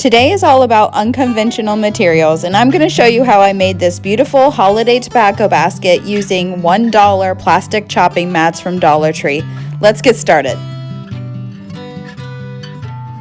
Today is all about unconventional materials, and I'm going to show you how I made this beautiful holiday tobacco basket using $1 plastic chopping mats from Dollar Tree. Let's get started.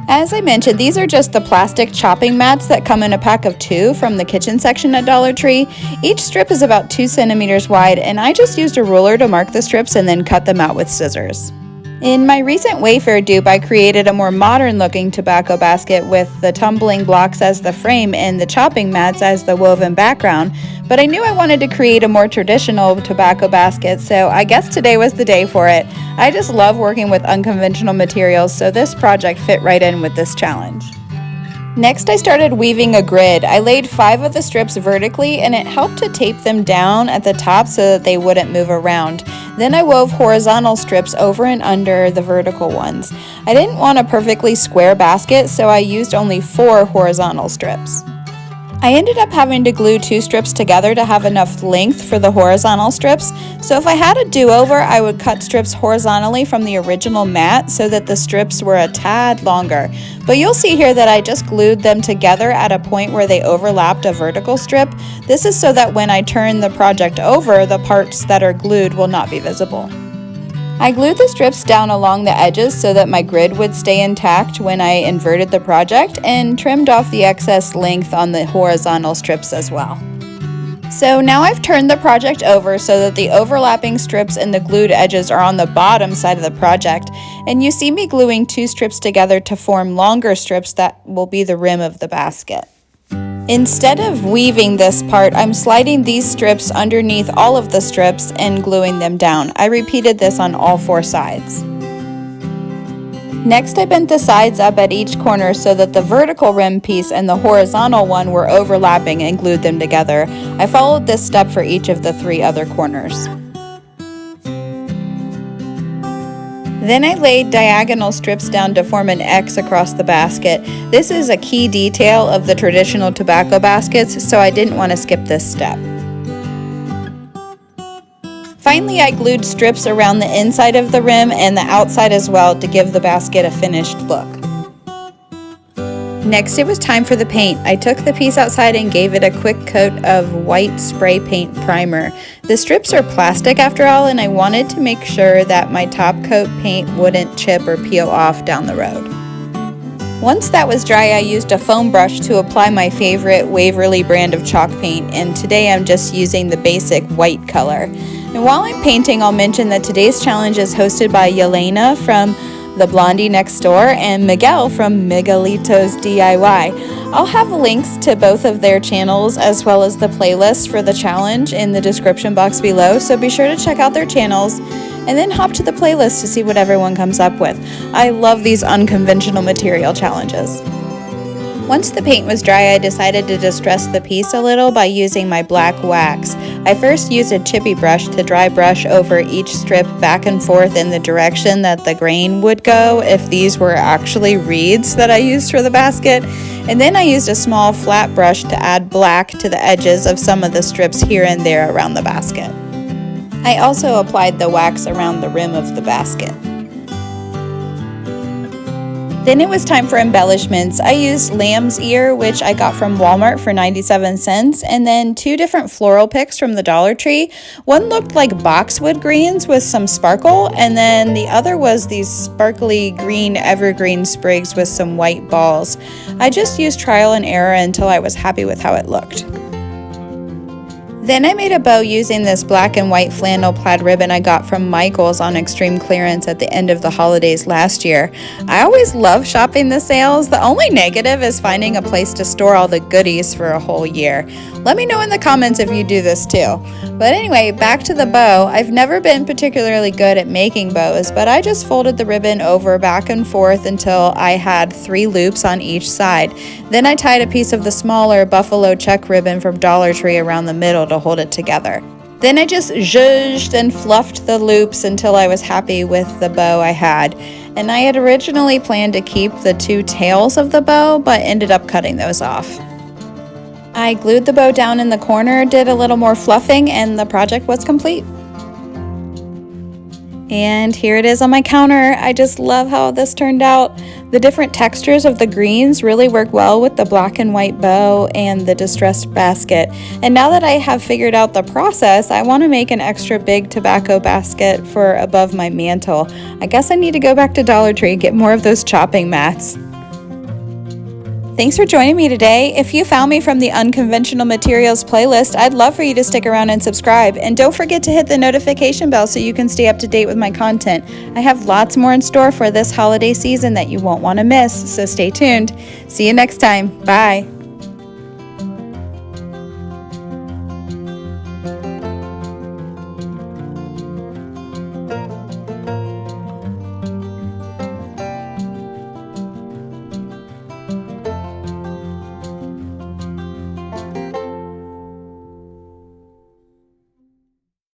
As I mentioned, these are just the plastic chopping mats that come in a pack of 2 from the kitchen section at Dollar Tree. Each strip is about 2 centimeters wide, and I just used a ruler to mark the strips and then cut them out with scissors. In my recent Wayfair dupe, I created a more modern looking tobacco basket with the tumbling blocks as the frame and the chopping mats as the woven background, but I knew I wanted to create a more traditional tobacco basket, so I guess today was the day for it. I just love working with unconventional materials, so this project fit right in with this challenge. Next, I started weaving a grid. I laid 5 of the strips vertically, and it helped to tape them down at the top so that they wouldn't move around. Then I wove horizontal strips over and under the vertical ones. I didn't want a perfectly square basket, so I used only 4 horizontal strips. I ended up having to glue 2 strips together to have enough length for the horizontal strips, so if I had a do-over, I would cut strips horizontally from the original mat so that the strips were a tad longer. But you'll see here that I just glued them together at a point where they overlapped a vertical strip. This is so that when I turn the project over, the parts that are glued will not be visible. I glued the strips down along the edges so that my grid would stay intact when I inverted the project, and trimmed off the excess length on the horizontal strips as well. So now I've turned the project over so that the overlapping strips and the glued edges are on the bottom side of the project, and you see me gluing 2 strips together to form longer strips that will be the rim of the basket. Instead of weaving this part, I'm sliding these strips underneath all of the strips and gluing them down. I repeated this on all 4 sides. Next, I bent the sides up at each corner so that the vertical rim piece and the horizontal one were overlapping and glued them together. I followed this step for each of the 3 other corners. Then I laid diagonal strips down to form an X across the basket. This is a key detail of the traditional tobacco baskets, so I didn't want to skip this step. Finally, I glued strips around the inside of the rim and the outside as well to give the basket a finished look. Next, it was time for the paint. I took the piece outside and gave it a quick coat of white spray paint primer. The strips are plastic after all, and I wanted to make sure that my top coat paint wouldn't chip or peel off down the road. Once that was dry, I used a foam brush to apply my favorite Waverly brand of chalk paint, and today I'm just using the basic white color. And while I'm painting, I'll mention that today's challenge is hosted by Yelena from The Blondie Next Door and Miguel from Miguelitos DIY. I'll have links to both of their channels as well as the playlist for the challenge in the description box below, so be sure to check out their channels and then hop to the playlist to see what everyone comes up with. I love these unconventional material challenges. Once the paint was dry, I decided to distress the piece a little by using my black wax. I first used a chippy brush to dry brush over each strip back and forth in the direction that the grain would go if these were actually reeds that I used for the basket. And then I used a small flat brush to add black to the edges of some of the strips here and there around the basket. I also applied the wax around the rim of the basket. Then it was time for embellishments. I used lamb's ear, which I got from Walmart for 97 cents, and then 2 different floral picks from the Dollar Tree. One looked like boxwood greens with some sparkle, and then the other was these sparkly green evergreen sprigs with some white balls. I just used trial and error until I was happy with how it looked. Then I made a bow using this black and white flannel plaid ribbon I got from Michael's on extreme clearance at the end of the holidays last year. I always love shopping the sales. The only negative is finding a place to store all the goodies for a whole year. Let me know in the comments if you do this too. But anyway, back to the bow. I've never been particularly good at making bows, but I just folded the ribbon over back and forth until I had 3 loops on each side. Then I tied a piece of the smaller buffalo check ribbon from Dollar Tree around the middle to hold it together. Then I just zhuzhed and fluffed the loops until I was happy with the bow I had. And I had originally planned to keep the 2 tails of the bow, but ended up cutting those off. I glued the bow down in the corner, did a little more fluffing, and the project was complete. And here it is on my counter. I just love how this turned out. The different textures of the greens really work well with the black and white bow and the distressed basket. And now that I have figured out the process, I want to make an extra big tobacco basket for above my mantle. I guess I need to go back to Dollar Tree and get more of those chopping mats. Thanks for joining me today. If you found me from the Unconventional Materials playlist, I'd love for you to stick around and subscribe. And don't forget to hit the notification bell so you can stay up to date with my content. I have lots more in store for this holiday season that you won't want to miss, so stay tuned. See you next time. Bye.